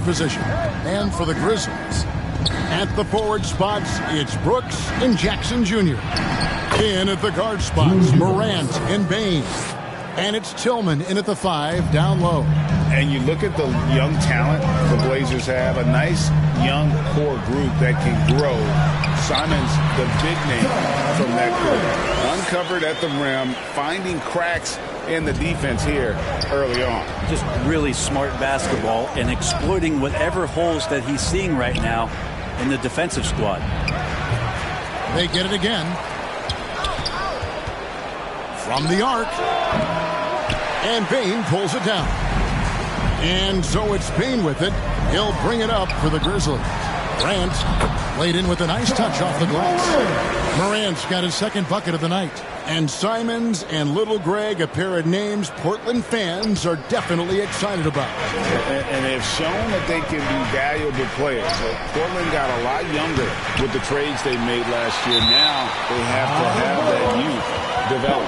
position. And for the Grizzlies, at the forward spots, it's Brooks and Jackson Jr. In at the guard spots, Morant and Bane. And it's Tillman in at the 5 down low. And you look at the young talent the Blazers have, a nice young core group that can grow. Simon's the big name from that group. Uncovered at the rim, finding cracks in the defense here early on. Just really smart basketball and exploiting whatever holes that he's seeing right now in the defensive squad. They get it again. From the arc. And Bane pulls it down. And so it's Bane with it. He'll bring it up for the Grizzlies. Morant laid in with a nice touch off the glass. Morant's got his second bucket of the night. And Simons and Little Greg, a pair of names Portland fans are definitely excited about. And they've shown that they can be valuable players. Portland got a lot younger with the trades they made last year. Now they have to have that youth develop.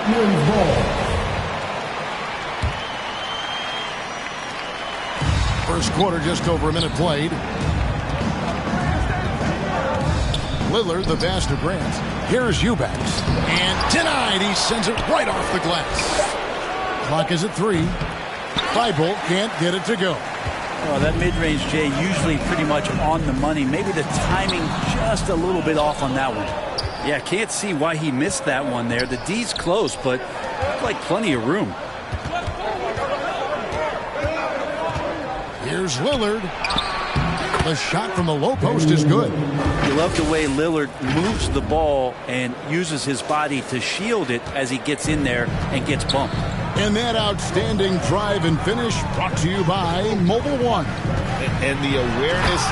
First quarter, just over a minute played. Lillard, the pass to Grant. Here's Eubanks. And denied. He sends it right off the glass. Clock is at 3. Thibault can't get it to go. Well, that mid-range, Jay, usually pretty much on the money. Maybe the timing just a little bit off on that one. Yeah, can't see why he missed that one there. The D's close, but like plenty of room. Here's Lillard. The shot from the low post is good. You love the way Lillard moves the ball and uses his body to shield it as he gets in there and gets bumped. And that outstanding drive and finish brought to you by Mobile One. And the awareness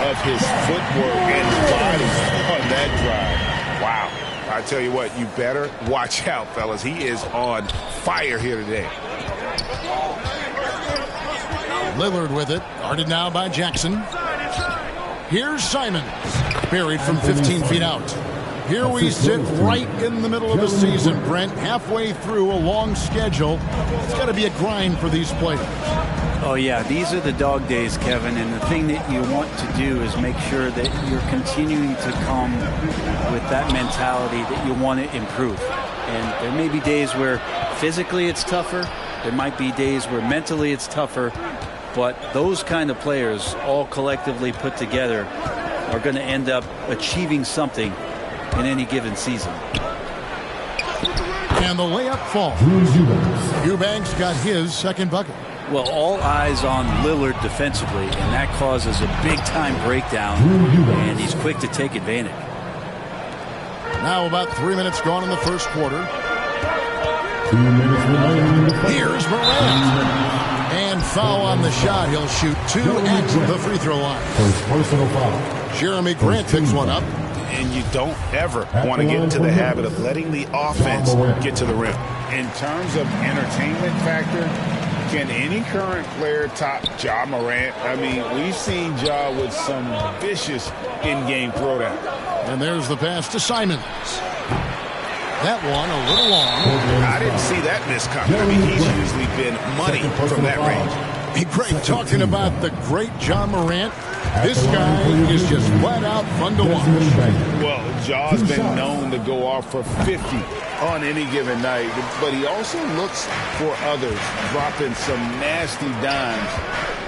of his footwork and body on that drive. Wow. I tell you what, you better watch out, fellas. He is on fire here today. Lillard with it. Guarded now by Jackson. Here's Simons. Buried from 15 feet out. Here we sit right in the middle of the season, Brent. Halfway through a long schedule. It's got to be a grind for these players. Oh, yeah. These are the dog days, Kevin. And the thing that you want to do is make sure that you're continuing to come with that mentality that you want to improve. And there may be days where physically it's tougher. There might be days where mentally it's tougher. But those kind of players, all collectively put together, are going to end up achieving something in any given season. And the layup falls. Eubanks got his second bucket. Well, all eyes on Lillard defensively, and that causes a big-time breakdown, and he's quick to take advantage. Now about 3 minutes gone in the first quarter. 2 minutes remaining. Here's Morant. And foul on the shot. He'll shoot 2 at the free throw line. First personal foul. Jeremy Grant picks one up. And you don't ever want to get into the habit of letting the offense get to the rim. In terms of entertainment factor, can any current player top Ja Morant? I mean, we've seen Ja with some vicious in-game throwdown. And there's the pass to Simons. That one a little long. I didn't see that miss coming. I mean, he's usually been money from that range. Hey, Greg, talking about the great Ja Morant, this guy is just flat out fun to watch. Well, Ja's been known to go off for 50 on any given night, but he also looks for others, dropping some nasty dimes.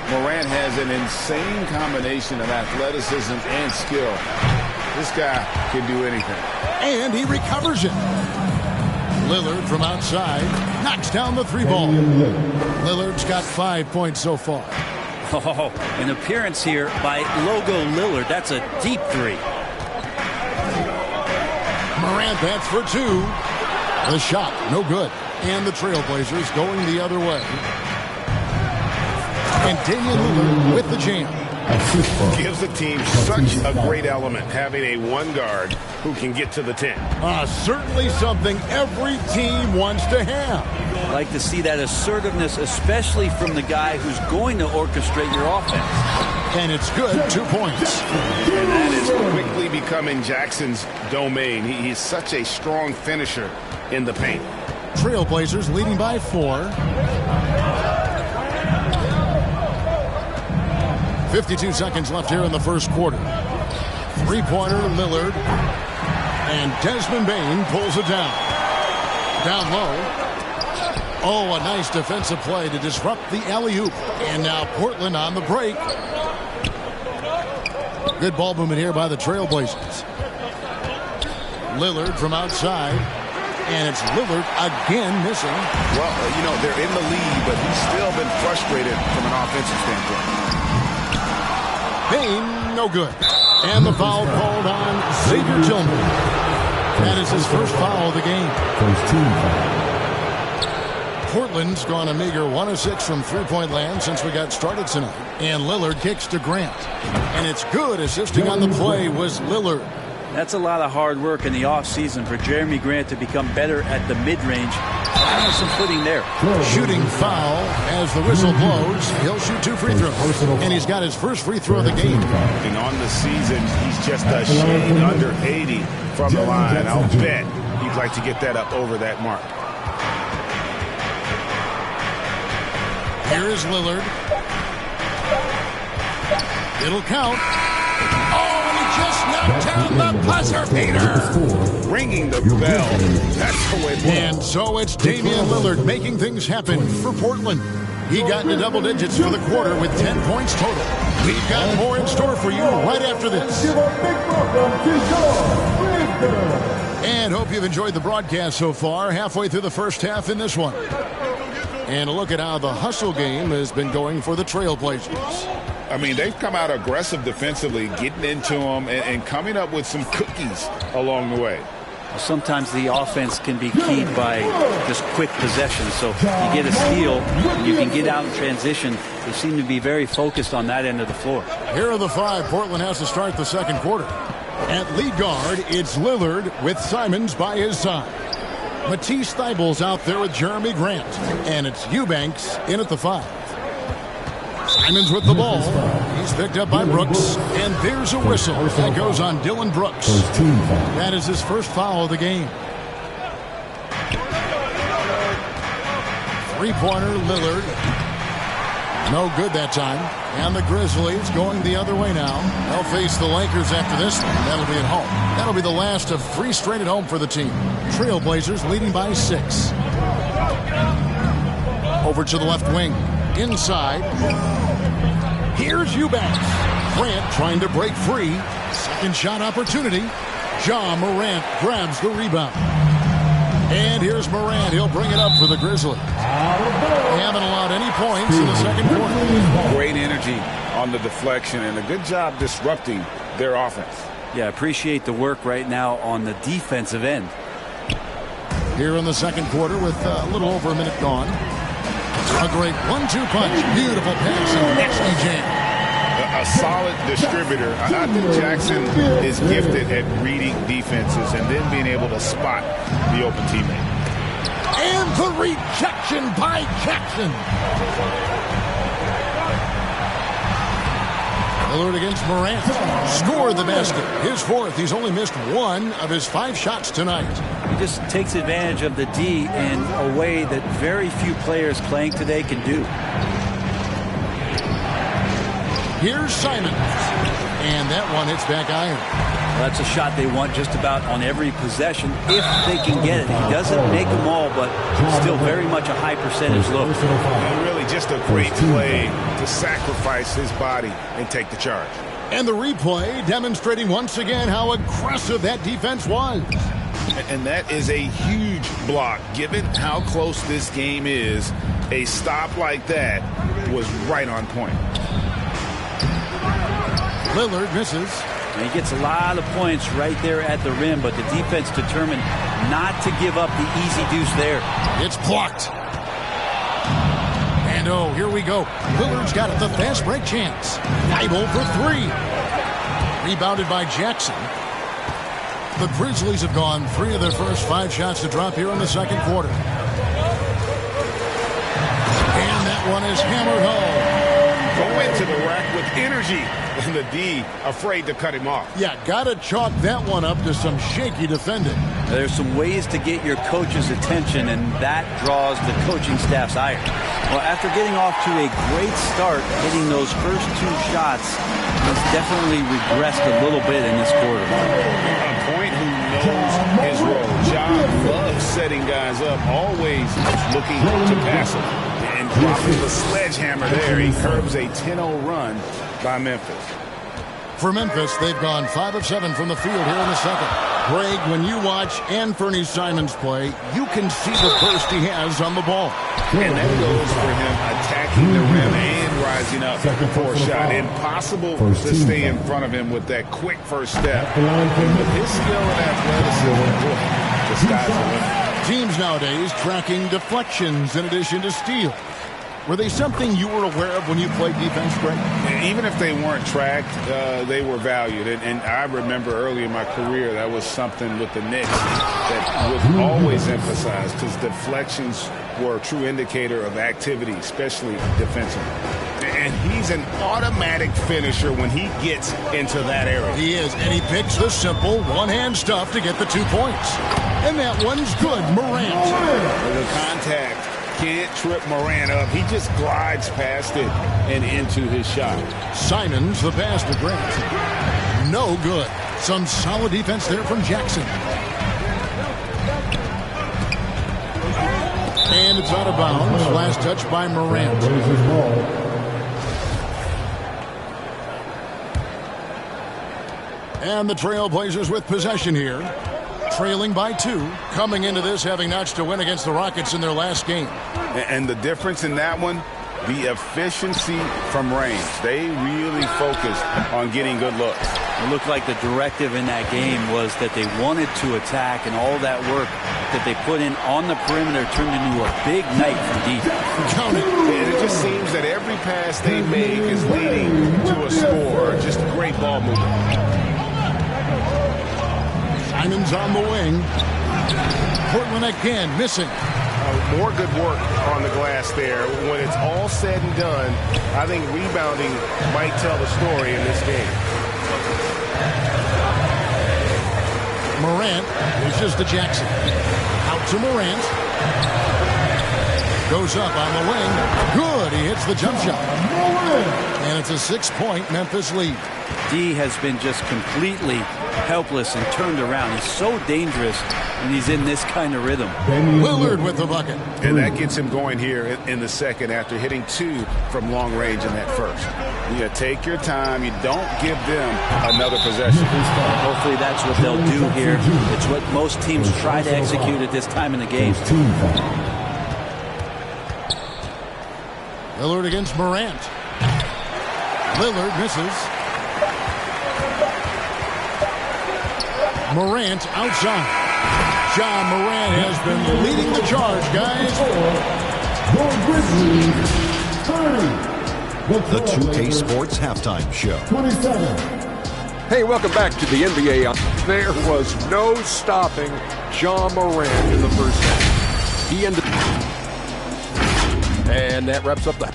Morant has an insane combination of athleticism and skill. This guy can do anything. And he recovers it. Lillard from outside knocks down the 3 ball. Lillard's got 5 points so far. Oh, an appearance here by Logo Lillard. That's a deep 3. Morant, that's for 2. The shot, no good. And the Trailblazers going the other way. And Damian Lillard with the jam. Gives the team such a great element, having a one guard who can get to the 10. Certainly something every team wants to have. Like to see that assertiveness, especially from the guy who's going to orchestrate your offense. And it's good, 2 points. And that is quickly becoming Jackson's domain. He's such a strong finisher in the paint. Trailblazers leading by 4. 52 seconds left here in the first quarter. Three-pointer, Lillard. And Desmond Bane pulls it down. Down low. Oh, a nice defensive play to disrupt the alley-oop. And now Portland on the break. Good ball movement here by the Trailblazers. Lillard from outside. And it's Lillard again missing. Well, you know, they're in the lead, but he's still been frustrated from an offensive standpoint. Bane, no good. And the foul called on Xavier Tillman. That is his first foul of the game. First team foul. Portland's gone a meager 1 of 6 from three-point land since we got started tonight. And Lillard kicks to Grant. And it's good. Assisting on the play was Lillard. That's a lot of hard work in the offseason for Jeremy Grant to become better at the mid-range. Having some footing there. Shooting foul as the whistle blows. He'll shoot 2 free throws. And he's got his first free throw of the game. And on the season, he's just a shade under 80 from the line. I'll bet he'd like to get that up over that mark. Here is Lillard. It'll count. Oh, and he just knocked down the buzzer beater. Ringing the bell. That's the way it works. And so it's Damian Lillard making things happen for Portland. He got into double digits for the quarter with 10 points total. We've got more in store for you right after this. And hope you've enjoyed the broadcast so far. Halfway through the first half in this one. And a look at how the hustle game has been going for the Trailblazers. I mean, they've come out aggressive defensively, getting into them and coming up with some cookies along the way. Sometimes the offense can be keyed by just quick possession. So you get a steal, you can get out in transition. They seem to be very focused on that end of the floor. Here are the 5 Portland has to start the second quarter. At lead guard, it's Lillard with Simons by his side. Matisse Thybulle's out there with Jeremy Grant. And it's Eubanks in at the 5. Simons with the ball. He's picked up by Brooks. And there's a whistle that goes on Dylan Brooks. That is his first foul of the game. Three-pointer, Lillard. No good that time. And the Grizzlies going the other way now. They'll face the Lakers after this one. That'll be at home. That'll be the last of 3 straight at home for the team. Trailblazers leading by 6. Over to the left wing. Inside. Here's Eubanks. Grant trying to break free. Second shot opportunity. Ja Morant grabs the rebound. And here's Morant. He'll bring it up for the Grizzlies. They haven't allowed any points in the second quarter. Great energy on the deflection and a good job disrupting their offense. Yeah, appreciate the work right now on the defensive end. Here in the second quarter with a little over a minute gone. A great 1-2 punch. Beautiful pass and nasty jam. A solid distributor. I think Jackson is gifted at reading defenses and then being able to spot the open teammate. And the rejection by Jackson. Lillard against Morant. Scored the basket. His 4th. He's only missed 1 of his 5 shots tonight. He just takes advantage of the D in a way that very few players playing today can do. Here's Simons. And that one hits back iron. Well, that's a shot they want just about on every possession if they can get it. He doesn't make them all, but still very much a high percentage look. And really just a great play to sacrifice his body and take the charge. And the replay demonstrating once again how aggressive that defense was. And that is a huge block. Given how close this game is, a stop like that was right on point. Lillard misses. And he gets a lot of points right there at the rim, but the defense determined not to give up the easy deuce there. It's blocked. And oh, here we go. Lillard's got it, the fast break chance. Thybulle for 3. Rebounded by Jackson. The Grizzlies have gone 3 of their first 5 shots to drop here in the second quarter. And that one is hammered home. Going to the rack with energy. And the D afraid to cut him off. Yeah, got to chalk that one up to some shaky defending. There's some ways to get your coach's attention, and that draws the coaching staff's ire. Well, after getting off to a great start, hitting those first 2 shots, he's definitely regressed a little bit in this quarter. A point who knows his role. Ja loves setting guys up, always looking to pass him. And dropping the sledgehammer there, he curbs a 10-0 run by Memphis. For Memphis, they've gone 5 of 7 from the field here in the second. Greg, when you watch Anthony Simons play, you can see the burst he has on the ball. And that goes for him attacking the rim and rising up for a shot. Impossible to stay in front of him with that quick first step. With his skill and athleticism, the sky's the limit. Teams nowadays tracking deflections in addition to steals. Were they something you were aware of when you played defense, Greg? Even if they weren't tracked, they were valued. And I remember early in my career, that was something with the Knicks that would always emphasize, because deflections were a true indicator of activity, especially defensively. And he's an automatic finisher when he gets into that area. He is, and he picks the simple one-hand stuff to get the 2 points. And that one's good, Morant. The contact can't trip Morant up. He just glides past it and into his shot. Simons, the pass to Grant. No good. Some solid defense there from Jackson. And it's out of bounds. Last touch by Morant. And the Trailblazers with possession here. Trailing by 2, coming into this having notched a win against the Rockets in their last game. And the difference in that one, the efficiency from range. They really focused on getting good looks. It looked like the directive in that game was that they wanted to attack, and all that work that they put in on the perimeter turned into a big night for defense. Count it. And it just seems that every pass they make is leading to a score. Just great ball movement. Simons on the wing. Portland again missing. More good work on the glass there. When it's all said and done, I think rebounding might tell the story in this game. Morant reaches to Jackson. Out to Morant. Goes up on the wing. Good. He hits the jump shot. And it's a 6-point Memphis lead. D has been just completely helpless and turned around. He's so dangerous when he's in this kind of rhythm. Lillard with the bucket. And that gets him going here in the second after hitting 2 from long range in that first. You take your time. You don't give them another possession. Hopefully that's what they'll do here. It's what most teams try to execute at this time in the game. Lillard against Morant. Lillard misses. Morant outside. Ja Morant has been leading the charge, guys. The 2K Sports Halftime Show. 27. Hey, welcome back to the NBA. There was no stopping Ja Morant in the first half. He ended. And that wraps up the.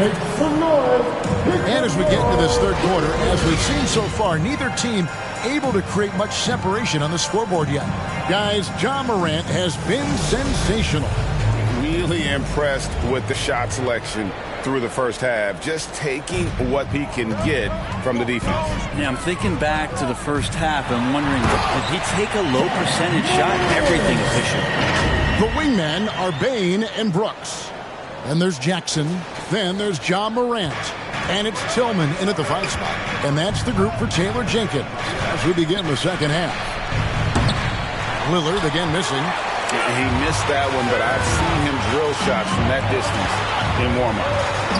And as we get into this third quarter, as we've seen so far, neither team able to create much separation on the scoreboard yet. Guys, Ja Morant has been sensational. Really impressed with the shot selection through the first half, just taking what he can get from the defense. Yeah, I'm thinking back to the first half and wondering, did he take a low percentage shot? Everything efficient. The wingmen are Bane and Brooks. Then there's Jackson. Then there's Ja Morant. And it's Tillman in at the 5 spot. And that's the group for Taylor Jenkins as we begin the second half. Lillard again missing. He missed that one, but I've seen him drill shots from that distance in warm-up.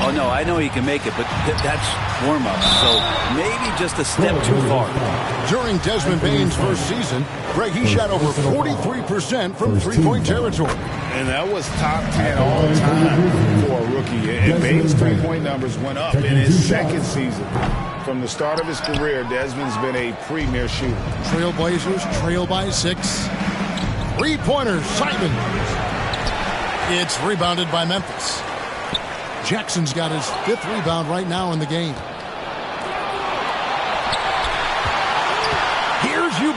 Oh, no, I know he can make it, but that's warm-up. So maybe just a step too far. During Desmond Bane's first season, Greg, he shot over 43% from three-point territory. And that was top 10 all time for a rookie. And Bane's three-point numbers went up in his second season. From the start of his career, Desmond's been a premier shooter. Trailblazers trail by 6. Three-pointer, Simons. It's rebounded by Memphis. Jackson's got his 5th rebound right now in the game.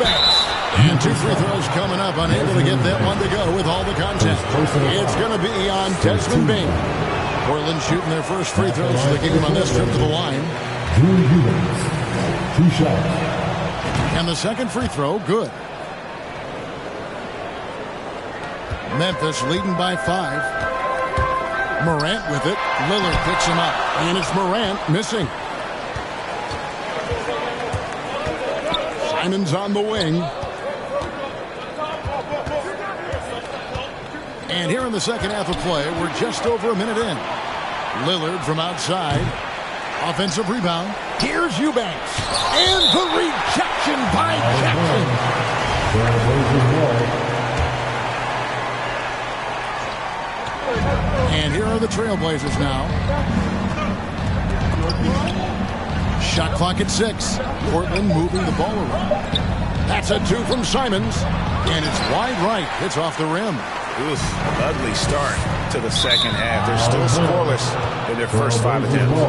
Eubanks. And 2 free throws coming up. Unable to get that one to go with all the contact. It's going to be on Desmond Bane. Portland shooting their first free throws for the game on this trip to the line. Drew Eubanks. 2 shots. And the second free throw, good. Memphis leading by 5. Morant with it. Lillard picks him up. And it's Morant missing. Simon's on the wing. And here in the second half of play, we're just over a minute in. Lillard from outside. Offensive rebound. Here's Eubanks. And the rejection by Jackson. And here are the Trailblazers now. Shot clock at 6. Portland moving the ball around. That's a 2 from Simons. And it's wide right. It's off the rim. It was an ugly start to the second half. They're still scoreless in their first 5 attempts.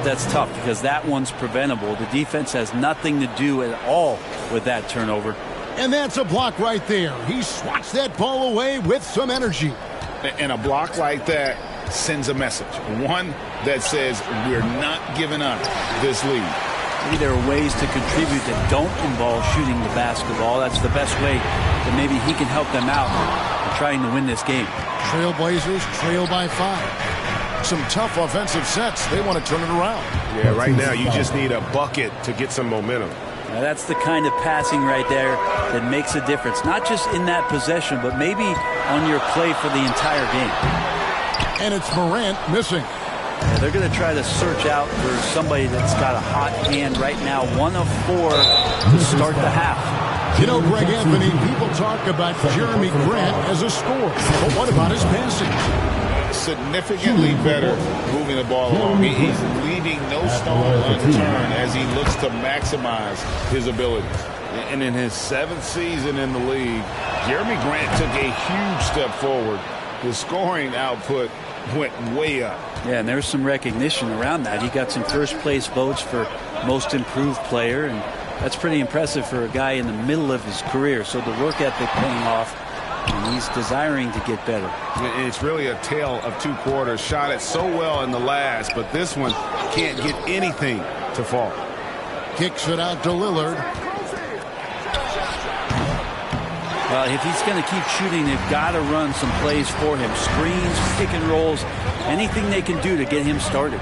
That's tough because that one's preventable. The defense has nothing to do at all with that turnover. And that's a block right there. He swats that ball away with some energy. And a block like that sends a message. One that says we're not giving up this lead. Maybe there are ways to contribute that don't involve shooting the basketball. That's the best way that maybe he can help them out in trying to win this game. Trailblazers trail by 5. Some tough offensive sets. They want to turn it around. Yeah, right now you just need a bucket to get some momentum. Now that's the kind of passing right there that makes a difference. Not just in that possession, but maybe on your play for the entire game. And it's Morant missing. Yeah, they're going to try to search out for somebody that's got a hot hand right now. 1 of 4 to start the half. You know, Greg Anthony, people talk about Jeremy Grant as a scorer. But what about his passing? Significantly better moving the ball along. He's leaving no stone unturned as he looks to maximize his abilities. And in his 7th season in the league, Jeremy Grant took a huge step forward. His scoring output went way up. Yeah, and there's some recognition around that. He got some first place votes for most improved player, and that's pretty impressive for a guy in the middle of his career. So the work ethic paying off, and he's desiring to get better. It's really a tale of 2 quarters. Shot it so well in the last, but this one can't get anything to fall. Kicks it out to Lillard. Well, if he's going to keep shooting, they've got to run some plays for him. Screens, pick and rolls, anything they can do to get him started.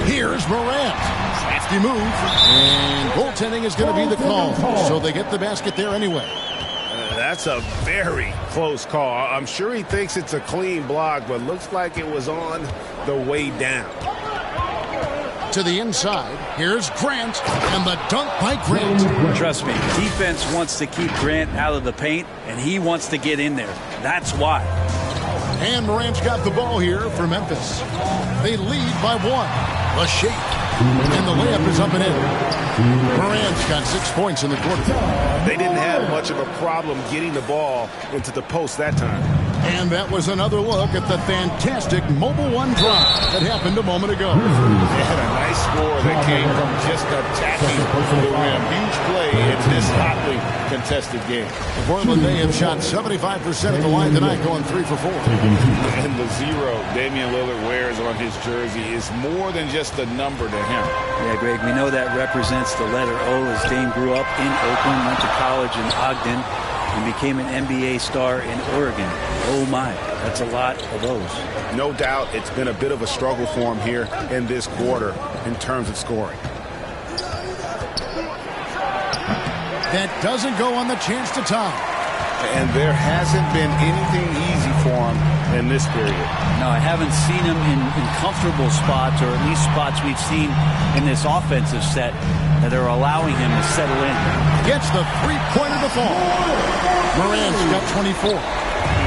Here's Morant. Crafty move. And goaltending is going to be the call. So they get the basket there anyway. That's a very close call. I'm sure he thinks it's a clean block, but looks like it was on the way down. To the inside. Here's Grant. And the dunk by Grant. Trust me, defense wants to keep Grant out of the paint, and he wants to get in there. That's why. And Morant's got the ball here for Memphis. They lead by 1. A shake. And the layup is up and in. Morant's got 6 points in the quarter. They didn't have much of a problem getting the ball into the post that time. And that was another look at the fantastic Mobile One drive that happened a moment ago. They had a nice score that came from just attacking the rim. Huge play in this hotly contested game. Portland, they have shot 75% of the line tonight, going 3 for 4. And the 0 Damian Lillard wears on his jersey is more than just a number to him. Yeah, Greg, we know that represents the letter O, as Dame grew up in Oakland, went to college in Ogden, and became an NBA star in Oregon. Oh my, that's a lot of those. No doubt it's been a bit of a struggle for him here in this quarter in terms of scoring. That doesn't go on the chance to tie. And there hasn't been anything easy for him in this period. No, I haven't seen him in comfortable spots, or at least spots we've seen in this offensive set that are allowing him to settle in. Gets the three-pointer to fall. Morant's got 24.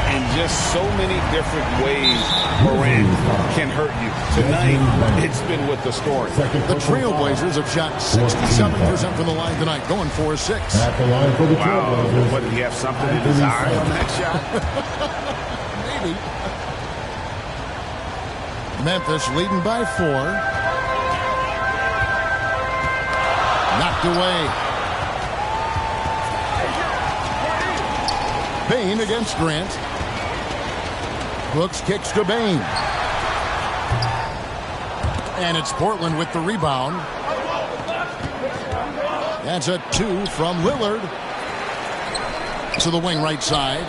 In just so many different ways, Morant can hurt you. Tonight, it's been with the scoring. The Trailblazers have shot 67% from the line tonight, going 4-6. At the line for the Wow, Trailblazers. what, did he have something in his eye on that shot? Maybe. Memphis leading by 4. Knocked away. Bane against Grant. Brooks kicks to Bane. And it's Portland with the rebound. That's a 2 from Lillard. To the wing right side.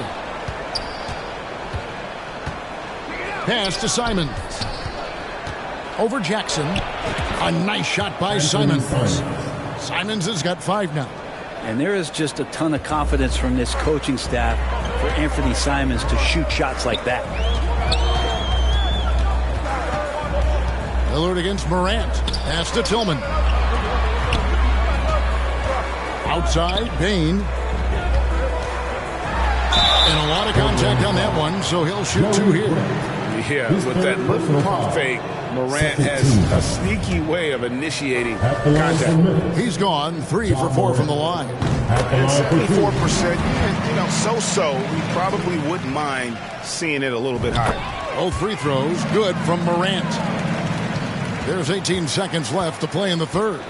Pass to Simons. Over Jackson. A nice shot by Simons. Simons has got 5 now. And there is just a ton of confidence from this coaching staff for Anthony Simons to shoot shots like that. Lillard against Morant. Pass to Tillman. Outside, Bane. And a lot of contact on that one, so he'll shoot 2 here. Yeah, with that lift pump fake, Morant has a sneaky way of initiating contact. He's gone 3 for 4 from the line. It's 74%, so-so. We probably wouldn't mind seeing it a little bit higher. Both free throws good from Morant. There's 18 seconds left to play in the third.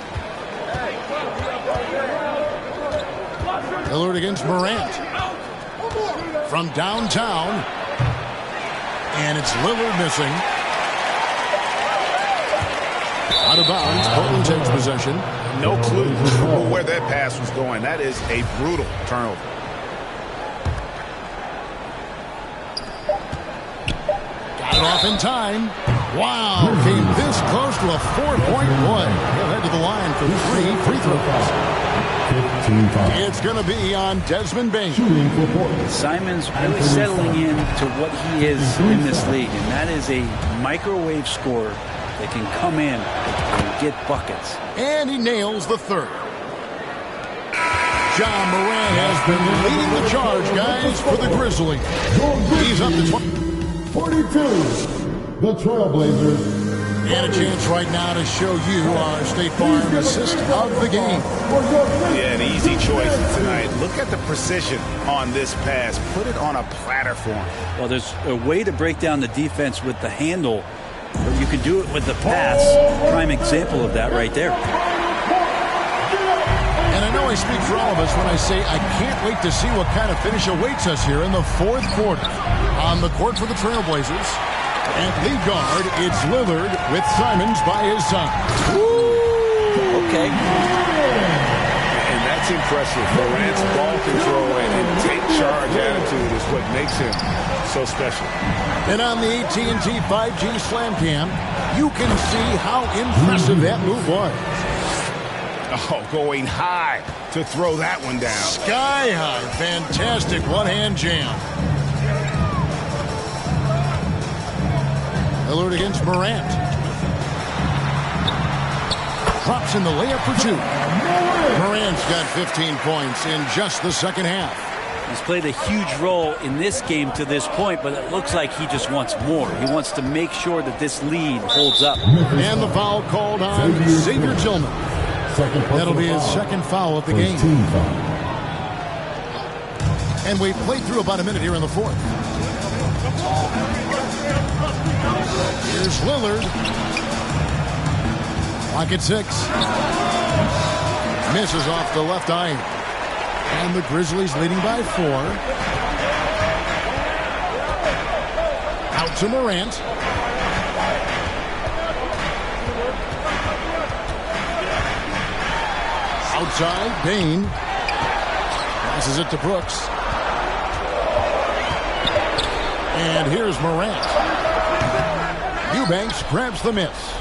Lillard against Morant. From downtown. And it's Lillard missing. Out of bounds. Portland takes possession. No clue where that pass was going. That is a brutal turnover. Got it off in time. Wow. Came this close to a 4-point run. He'll head to the line for 3 free throws. It's going to be on Desmond Bane. Simons really settling in to what he is in this league, and that is a microwave scorer that can come in and get buckets. And he nails the third. Ja Morant has been leading the charge, guys, for the Grizzlies. He's up to 42. The Trailblazers. And a chance right now to show you our State Farm assist of the game. Yeah, an easy choice tonight. Look at the precision on this pass. Put it on a platter for him. Well, there's a way to break down the defense with the handle, but you can do it with the pass. Prime example of that right there. And I know I speak for all of us when I say I can't wait to see what kind of finish awaits us here in the fourth quarter. On the court for the Trailblazers. At lead guard, it's Lillard with Simons by his side. Okay. And that's impressive. Morant's ball control and take charge attitude is what makes him so special. And on the AT&T 5G Slam Cam, you can see how impressive that move was. Oh, going high to throw that one down. Sky high. Fantastic one-hand jam. Lillard against Morant. Drops in the layup for 2. Morant's got 15 points in just the second half. He's played a huge role in this game to this point, but it looks like he just wants more. He wants to make sure that this lead holds up. And the foul called on Xavier Tillman. That'll be his second foul of the game. And we've played through about a minute here in the fourth. Here's Lillard. Clock at 6. Misses off the left iron. And the Grizzlies leading by 4. Out to Morant. Outside, Bane. Passes it to Brooks. And here's Morant. Eubanks grabs the miss.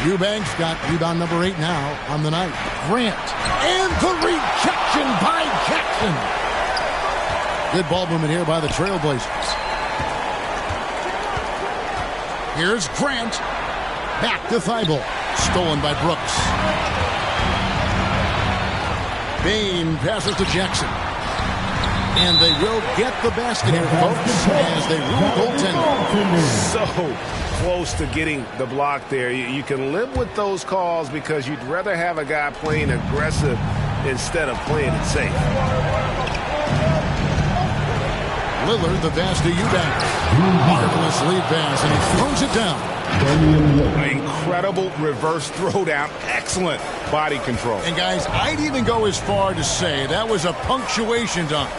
Eubanks got rebound number 8 now on the night. Grant. And the rejection by Jackson. Good ball movement here by the Trailblazers. Here's Grant. Back to Thibault. Stolen by Brooks. Bane passes to Jackson. And they will get the basket here, folks, as they rule goaltending. So close to getting the block there. You can live with those calls because you'd rather have a guy playing aggressive instead of playing it safe. Lillard, the pass to Eubanks. Marvelous lead pass, and he throws it down. Incredible reverse throwdown. Excellent body control. And, guys, I'd even go as far to say that was a punctuation dunk.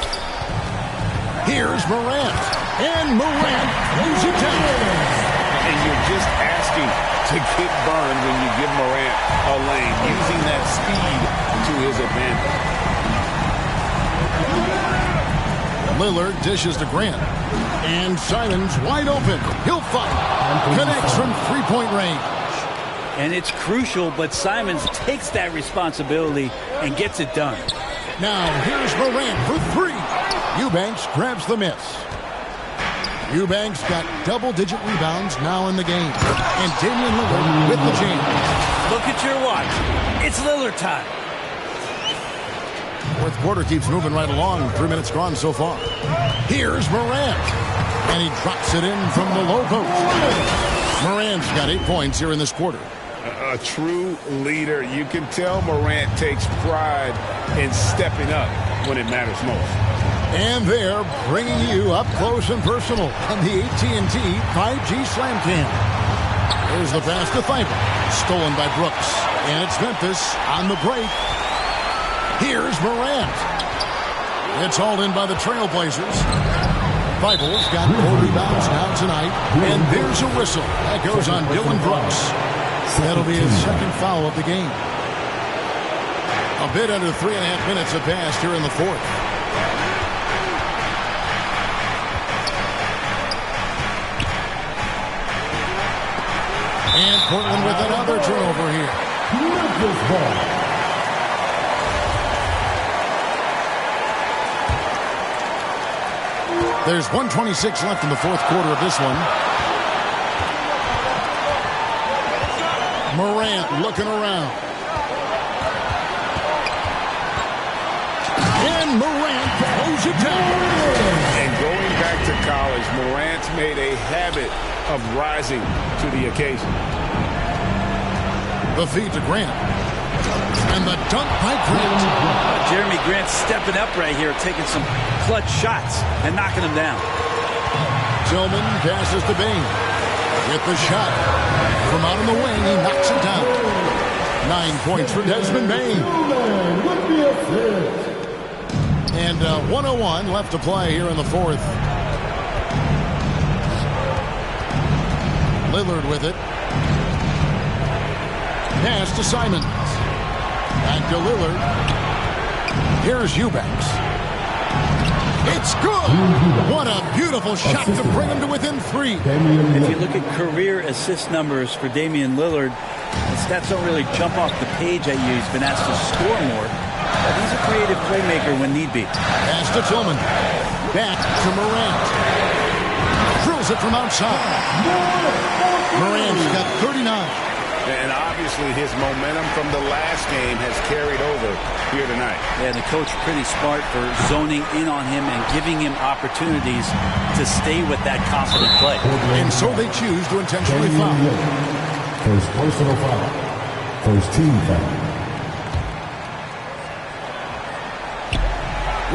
Here's Morant. And Morant throws it down. And you're just asking to get burned when you give Morant a lane, using that speed to his advantage. Lillard dishes to Grant. And Simons wide open. He'll fight. Connects from three-point range. And it's crucial, but Simons takes that responsibility and gets it done. Now here's Morant for three. Eubanks grabs the miss. Eubanks got double-digit rebounds now in the game. And Damian Lillard with the jam. Look at your watch. It's Lillard time. Fourth quarter keeps moving right along. 3 minutes gone so far. Here's Morant. And he drops it in from the low post. Morant's got 8 points here in this quarter. A true leader. You can tell Morant takes pride in stepping up when it matters most. And they're bringing you up close and personal on the AT&T 5G Slam Cam. There's the pass to Thibault. Stolen by Brooks. And it's Memphis on the break. Here's Morant. It's hauled in by the Trailblazers. Thibault's got 4 rebounds now tonight. And there's a whistle. That goes on Dylan Brooks. That'll be his second foul of the game. A bit under 3.5 minutes have passed here in the fourth. And Portland with another turnover here. There's 1:26 left in the fourth quarter of this one. Morant looking around. And Morant throws it down. And going back to college, Morant's made a habit of rising to the occasion. The feed to Grant. And the dunk by Grant. Jeremy Grant stepping up right here, taking some clutch shots and knocking them down. Tillman passes to Bane. With the shot. From out on the wing, he knocks it down. 9 points for Desmond Bane. And 1:01 left to play here in the fourth. Lillard with it. Pass to Simons. Back to Lillard. Here's Eubanks. It's good. What a beautiful shot to bring him to within 3. If you look at career assist numbers for Damian Lillard, the stats don't really jump off the page at you. He's been asked to score more, but he's a creative playmaker when need be. Pass to Tillman. Back to Morant. Drills it from outside. Morant's got 39. And obviously his momentum from the last game has carried over here tonight. Yeah, the coach pretty smart for zoning in on him and giving him opportunities to stay with that confident play. And so they choose to intentionally foul. First personal foul. First team foul.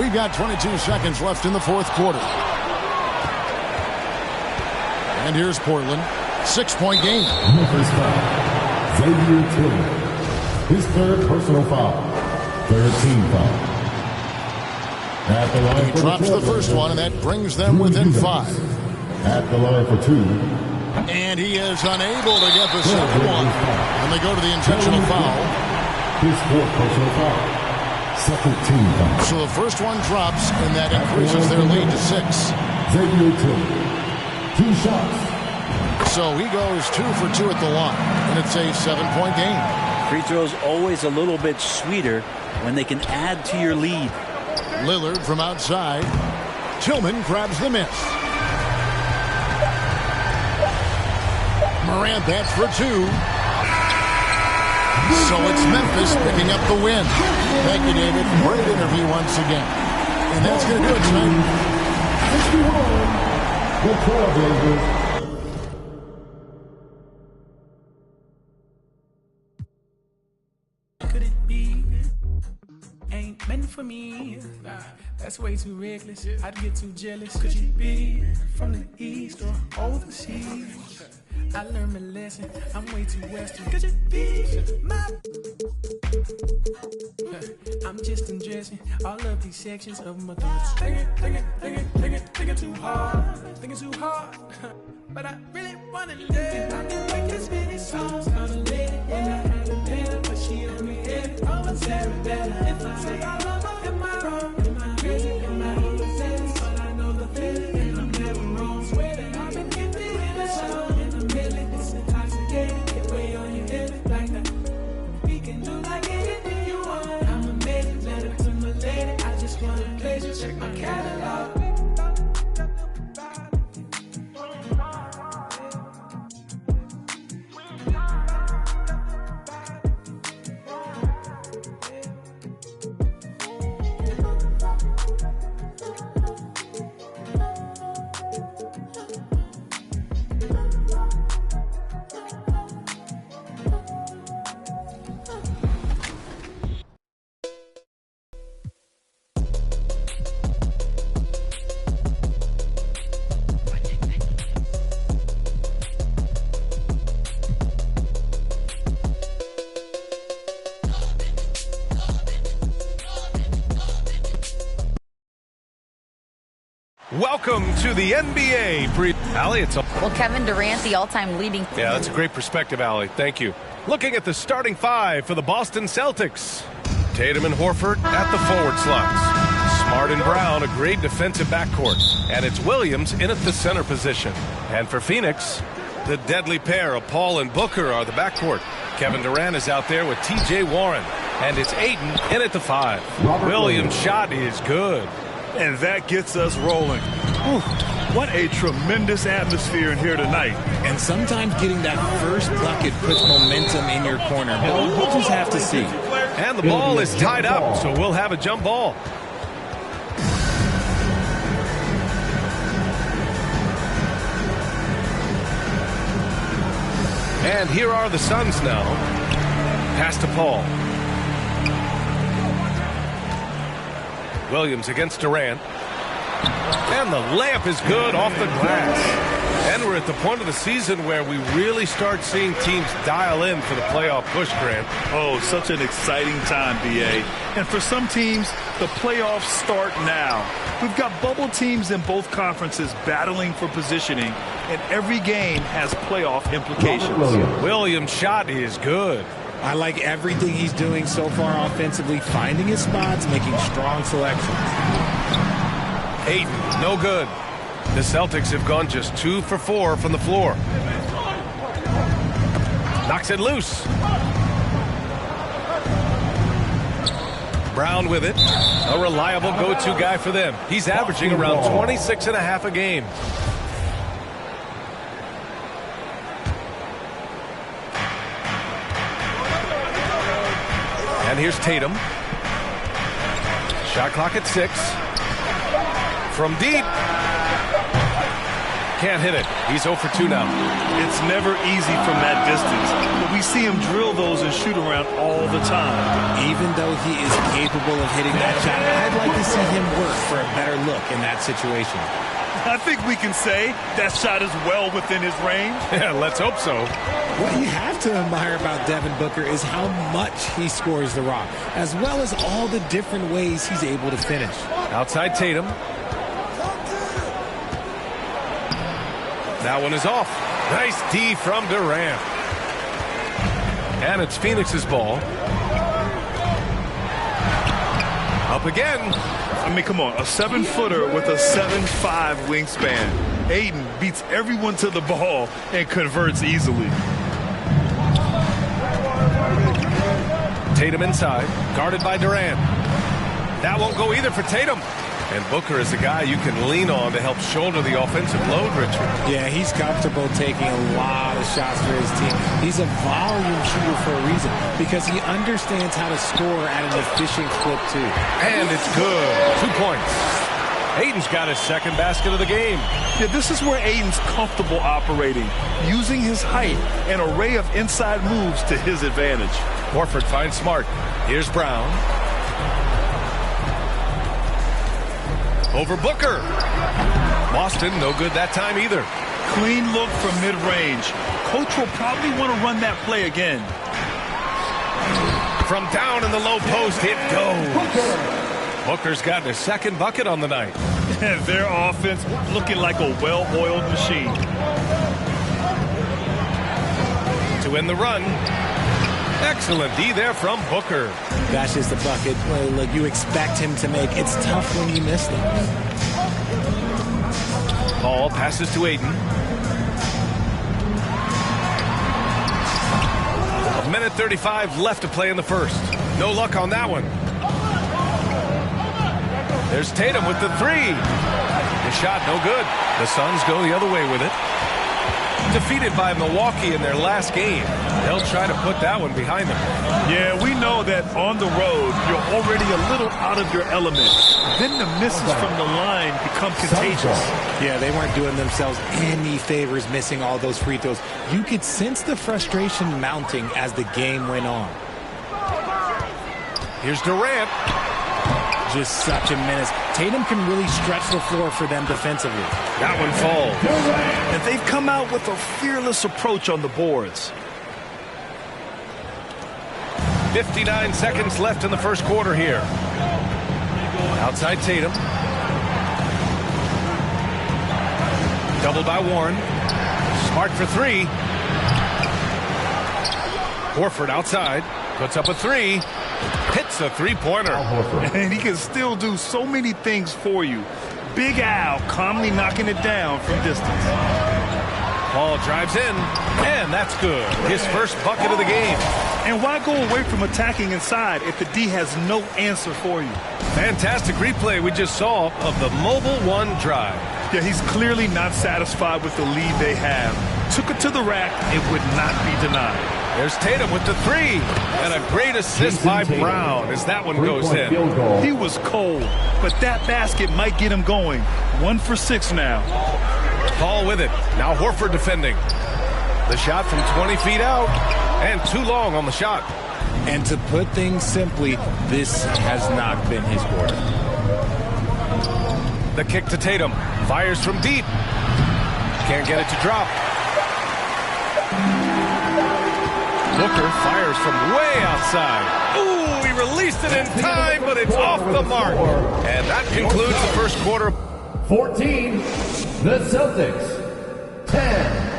We've got 22 seconds left in the fourth quarter. And here's Portland. 6-point game. First foul. Xavier Tillman. His third personal foul. Third team foul. At the line He drops the first one, and that brings them within 5. At the line for 2. And he is unable to get the second one. And they go to the intentional foul. His fourth personal foul. Second team foul. So the first one drops, and that increases their lead to 6. Xavier Tillman. 2 shots. So he goes 2 for 2 at the line, and it's a 7-point game. Free throws always a little bit sweeter when they can add to your lead. Lillard from outside. Tillman grabs the miss. Morant bats for 2. So it's Memphis picking up the win. Thank you, David. Great interview once again. And that's going to do it tonight. 61. The Trailblazers. Meant for me, nah, that's way too reckless. I'd get too jealous. Could you be from the east or overseas? I learned my lesson. I'm way too western. Could you be my? I'm just undressed. possession. All of these sections of my thoughts. Thinking too hard. But I really wanna live. I can make this many songs on a lady, and I haven't been her, but she on me head. I'm Sarah better. If I say I love her, am I wrong? Am I crazy? Am I overzealous? But I know the feeling, and I'm never wrong. Swear that I've been gifted in a song, and I'm feeling it's intoxicating. Get way on your head like that. We can do like anything you want. I'm a maiden, letter to my lady. I just want a pleasure. Check my catalog. Welcome to the NBA Allie, it's Well, Kevin Durant, the all-time leading. Yeah, that's a great perspective, Allie. Thank you. Looking at the starting five for the Boston Celtics. Tatum and Horford at the forward slots. Smart and Brown, a great defensive backcourt. And it's Williams in at the center position. And for Phoenix, the deadly pair of Paul and Booker are the backcourt. Kevin Durant is out there with T.J. Warren. And it's Ayton in at the five. Williams' shot is good. And that gets us rolling. Whew, what a tremendous atmosphere in here tonight. And sometimes getting that first bucket puts momentum in your corner. We'll just have to see. And the ball is tied up, so we'll have a jump ball. And here are the Suns now. Pass to Paul. Williams against Durant. And the layup is good off the glass. And we're at the point of the season where we really start seeing teams dial in for the playoff push, Grant. Oh, such an exciting time, B.A. And for some teams, the playoffs start now. We've got bubble teams in both conferences battling for positioning, and every game has playoff implications. Williams' shot is good. I like everything he's doing so far offensively, finding his spots, making strong selections. Ayton, no good. The Celtics have gone just 2 for 4 from the floor. Knocks it loose. Brown with it. A reliable go-to guy for them. He's averaging around 26.5 a game. And here's Tatum. Shot clock at 6. From deep. Can't hit it. He's 0 for 2 now. It's never easy from that distance, but we see him drill those and shoot around all the time. Even though he is capable of hitting that shot, I'd like to see him work for a better look in that situation. I think we can say that shot is well within his range. Yeah, let's hope so. What you have to admire about Devin Booker is how much he scores the rock, as well as all the different ways he's able to finish. Outside Tatum. That one is off. Nice D from Durant. And it's Phoenix's ball. Up again. I mean, come on, a 7-footer with a 7'5" wingspan. Ayton beats everyone to the ball and converts easily. Tatum inside, guarded by Durant. That won't go either for Tatum. And Booker is a guy you can lean on to help shoulder the offensive load, Richard. Yeah, he's comfortable taking a lot of shots for his team. He's a volume shooter for a reason, because he understands how to score at an efficient clip, too. And it's good. 2 points. Ayton's got his second basket of the game. Yeah, this is where Ayton's comfortable operating, using his height and array of inside moves to his advantage. Horford finds Smart. Here's Brown. Over Booker. Boston, no good that time either. Clean look from mid-range. Coach will probably want to run that play again. From down in the low post, it goes. Booker's gotten his second bucket on the night. Their offense looking like a well-oiled machine. To win the run. Excellent D there from Booker. That's just a bucket. Well, look, you expect him to make. It's tough when you miss them. Ball passes to Ayton. A minute 35 left to play in the first. No luck on that one. There's Tatum with the three. The shot no good. The Suns go the other way with it. Defeated by Milwaukee in their last game. They'll try to put that one behind them. Yeah, we know that on the road, you're already a little out of your element. Then the misses from the line become contagious. Yeah, they weren't doing themselves any favors missing all those free throws. You could sense the frustration mounting as the game went on. Here's Durant. Just such a menace. Tatum can really stretch the floor for them defensively. That one falls. And they've come out with a fearless approach on the boards. 59 seconds left in the first quarter here. Outside Tatum. Doubled by Warren. Smart for three. Horford outside. Puts up a three. Hits a three-pointer. And he can still do so many things for you. Big Al calmly knocking it down from distance. Ball drives in, and that's good. His first bucket of the game. And why go away from attacking inside if the D has no answer for you? Fantastic replay we just saw of the Mobile One drive. Yeah, he's clearly not satisfied with the lead they have. Took it to the rack. It would not be denied. There's Tatum with the three. And a great assist by Brown as that one goes in. He was cold, but that basket might get him going. 1 for 6 now. Paul with it. Now Horford defending. The shot from 20 feet out. And too long on the shot. And to put things simply, this has not been his quarter. The kick to Tatum. Fires from deep. Can't get it to drop. Booker fires from way outside. Ooh, he released it in time, but it's off the mark. And that concludes the first quarter. 14, the Celtics. 10.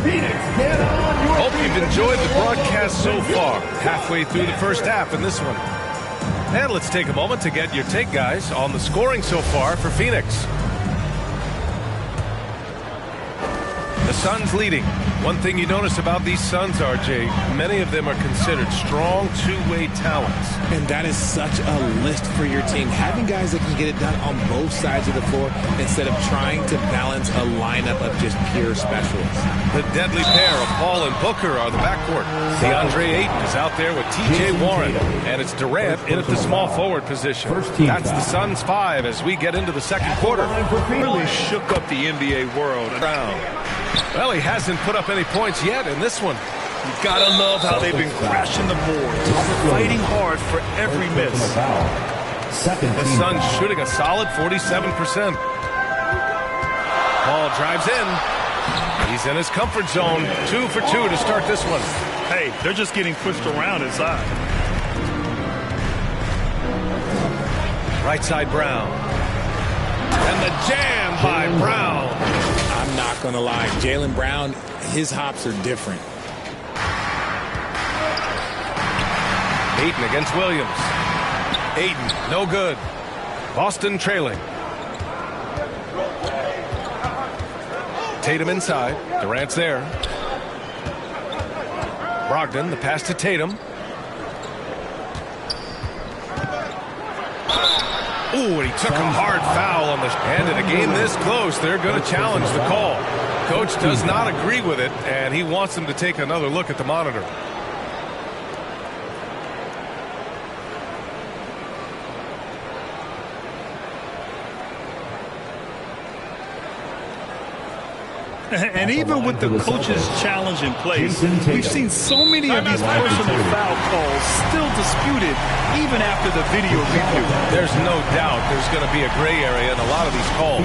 Phoenix, get on your Hope you've enjoyed the broadcast so far. Halfway through the first half in this one. And let's take a moment to get your take, guys, on the scoring so far for Phoenix. The Suns leading. One thing you notice about these Suns, RJ, many of them are considered strong two-way talents. And that is such a list for your team. Having guys that can get it done on both sides of the floor instead of trying to balance a lineup of just pure specialists. The deadly pair of Paul and Booker are the backcourt. DeAndre Ayton is out there with T.J. Warren. And it's Durant in at the small forward position. That's the Suns 5 as we get into the second quarter. Really shook up the NBA world. Well, he hasn't put up any points yet in this one. You gotta love how they've been crashing the boards, fighting hard for every miss. The Suns shooting a solid 47%. Paul drives in. He's in his comfort zone. 2 for 2 to start this one. Hey, they're just getting pushed around inside. Right side Brown. And the jam by Brown. I'm not going to lie. Jaylen Brown, his hops are different. Ayton against Williams. Ayton, no good. Boston trailing. Tatum inside. Durant's there. Brogdon, the pass to Tatum. Ooh, and he took a hard foul on the... And in a game this close, they're going to challenge the call. Coach does not agree with it, and he wants them to take another look at the monitor. And even with the coach's challenge in place, we've seen so many of these personal foul calls still disputed even after the video review. There's no doubt there's going to be a gray area in a lot of these calls,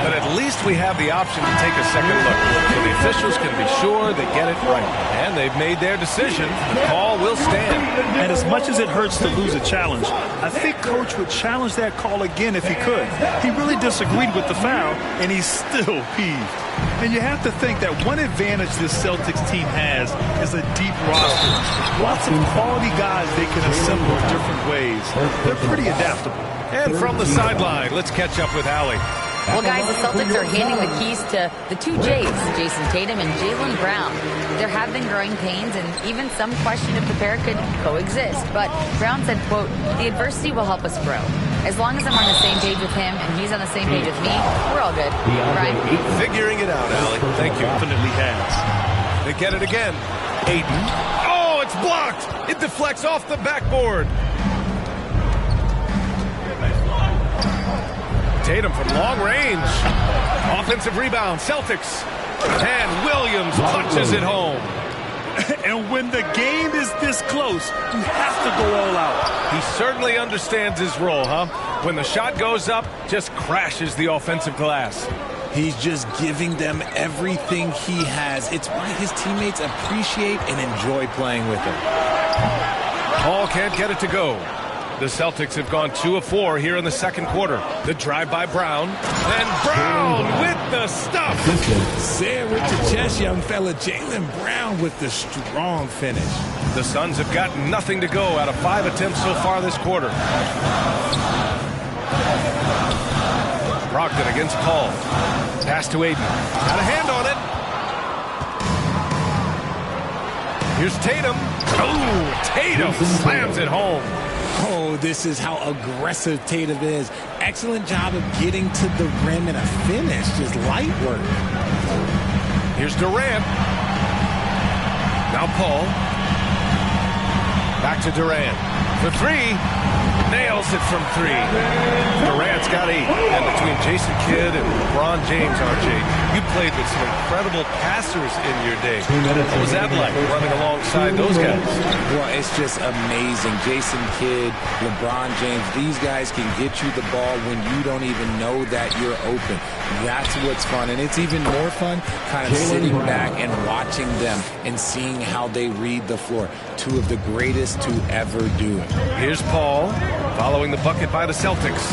but at least we have the option to take a second look, so the officials can be sure they get it right. And they've made their decision. The call will stand. And as much as it hurts to lose a challenge, I think Coach would challenge that call again if he could. He really disagreed with the foul, and he's still peeved. And you have to think that one advantage this Celtics team has is a deep roster. Lots of quality guys they can assemble in different ways. They're pretty adaptable. And from the sideline, let's catch up with Allie. Well, guys, the Celtics are handing the keys to the two J's, Jason Tatum and Jaylen Brown. There have been growing pains, and even some question if the pair could coexist. But Brown said, quote, "The adversity will help us grow. As long as I'm on the same page with him and he's on the same page with me, we're all good." Right? Figuring it out, Allie. Thank you. Definitely has. They get it again. Ayton. Oh, it's blocked. It deflects off the backboard. Tatum from long range. Offensive rebound, Celtics. And Williams punches it home. And when the game is this close, you have to go all out. He certainly understands his role, huh? When the shot goes up, just crashes the offensive glass. He's just giving them everything he has. It's why his teammates appreciate and enjoy playing with him. Paul can't get it to go. The Celtics have gone 2 of 4 here in the second quarter. The drive by Brown. And Brown with the stuff. Say it with your chest, young fella. Jaylen Brown with the strong finish. The Suns have got nothing to go out of 5 attempts so far this quarter. Brogdon against Paul. Pass to Ayton. Got a hand on it. Here's Tatum. Oh, Tatum slams it home. Oh, this is how aggressive Tatum is. Excellent job of getting to the rim and a finish. Just light work. Here's Durant. Now Paul. Back to Durant. For 3. Nails it from 3. Durant's got 8. And between Jason Kidd and LeBron James, RJ, you played with some incredible passers in your day. What was that like, running alongside those guys? Well, it's just amazing. Jason Kidd, LeBron James, these guys can get you the ball when you don't even know that you're open. That's what's fun. And it's even more fun kind of sitting back and watching them and seeing how they read the floor. Two of the greatest to ever do it. Here's Paul. Following the bucket by the Celtics.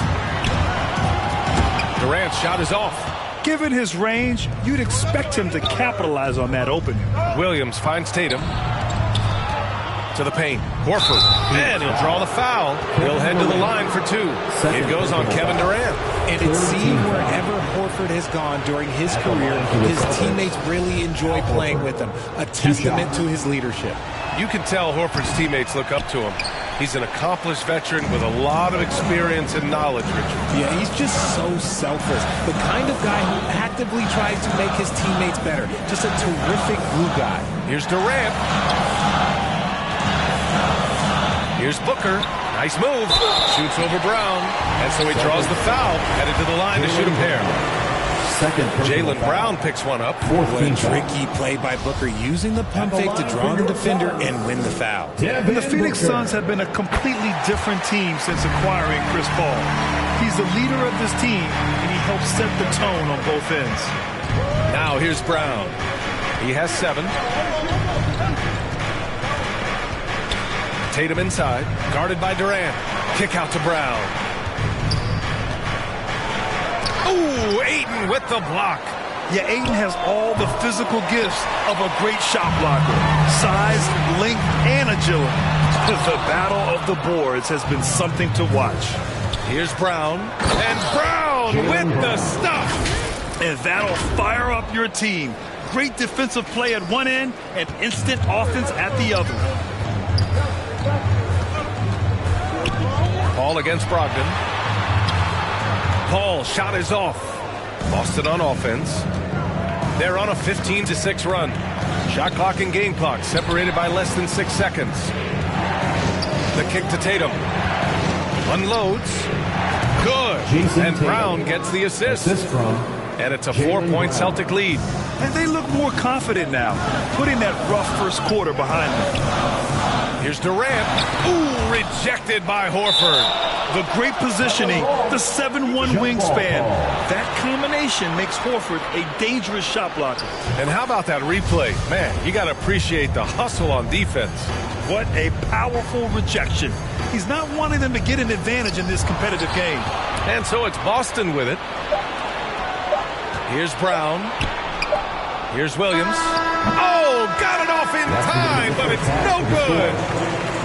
Durant's shot is off. Given his range, you'd expect him to capitalize on that opening. Williams finds Tatum. To the paint. Horford. And he'll draw the foul. He'll head to the line for 2. It goes on Kevin Durant. And it seemed wherever Horford has gone during his career, his teammates really enjoy playing with him. A testament to his leadership. You can tell Horford's teammates look up to him. He's an accomplished veteran with a lot of experience and knowledge, Richard. Yeah, he's just so selfless. The kind of guy who actively tries to make his teammates better. Just a terrific glue guy. Here's Durant. Here's Booker. Nice move. Shoots over Brown. And so he draws the foul. Headed to the line to shoot a pair. Jaylen Brown picks one up. What a tricky play by Booker, using the pump fake to draw the defender and win the foul. And the Phoenix Suns have been a completely different team since acquiring Chris Paul. He's the leader of this team, and he helps set the tone on both ends. Now here's Brown. He has 7. Tatum inside, guarded by Durant. Kick out to Brown. Ooh, Ayton with the block. Yeah, Ayton has all the physical gifts of a great shot blocker. Size, length, and agility. The battle of the boards has been something to watch. Here's Brown. And Brown with the stuff. And that'll fire up your team. Great defensive play at one end and instant offense at the other. Paul against Brogdon. Paul, shot is off. Boston on offense. They're on a 15-6 run. Shot clock and game clock separated by less than 6 seconds. The kick to Tatum. Unloads. Good. And Brown gets the assist. And it's a 4-point Celtic lead. and they look more confident now, putting that rough first quarter behind them. Here's Durant. Ooh, rejected by Horford. The great positioning, the 7'1" wingspan. That combination makes Horford a dangerous shot blocker. And how about that replay? Man, you got to appreciate the hustle on defense. What a powerful rejection. He's not wanting them to get an advantage in this competitive game. And so it's Boston with it. Here's Brown. Here's Williams. Oh, got it off in time, but it's no good.